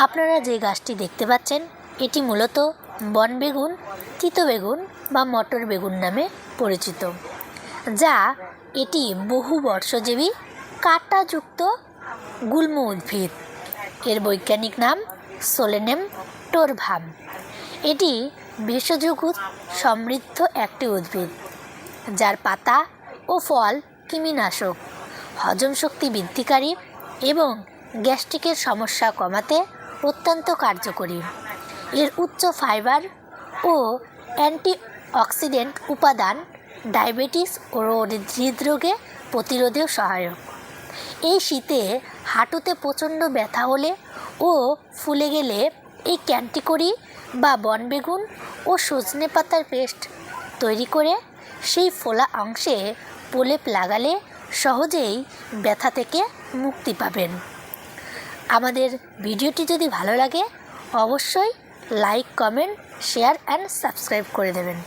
আপনারা যে গাছটি দেখতে পাচ্ছেন এটি মূলত বনবেগুন, তিতো বেগুন বা মটর বেগুন নামে পরিচিত, যা এটি বহু বর্ষজীবী কাঁটাযুক্ত গুল্ম উদ্ভিদ। এর বৈজ্ঞানিক নাম সোলেনাম টোরভাম। এটি ভেষজ সমৃদ্ধ একটি উদ্ভিদ, যার পাতা ও ফল কৃমিনাশক, হজম শক্তি বৃদ্ধিকারী এবং গ্যাস্ট্রিকের সমস্যা কমাতে অত্যন্ত কার্যকরী। এর উচ্চ ফাইবার ও অ্যান্টিঅক্সিডেন্ট উপাদান ডায়াবেটিস ও হৃদরোগে প্রতিরোধেও সহায়ক। এই শীতে হাঁটুতে প্রচণ্ড ব্যথা হলে ও ফুলে গেলে এই ক্যান্টিকরি বা বনবেগুন ও সজনে পাতার পেস্ট তৈরি করে সেই ফোলা অংশে প্রলেপ লাগালে সহজেই ব্যথা থেকে মুক্তি পাবেন। আমাদের ভিডিওটি যদি ভালো লাগে অবশ্যই like, comment, share and subscribe করে দেবেন।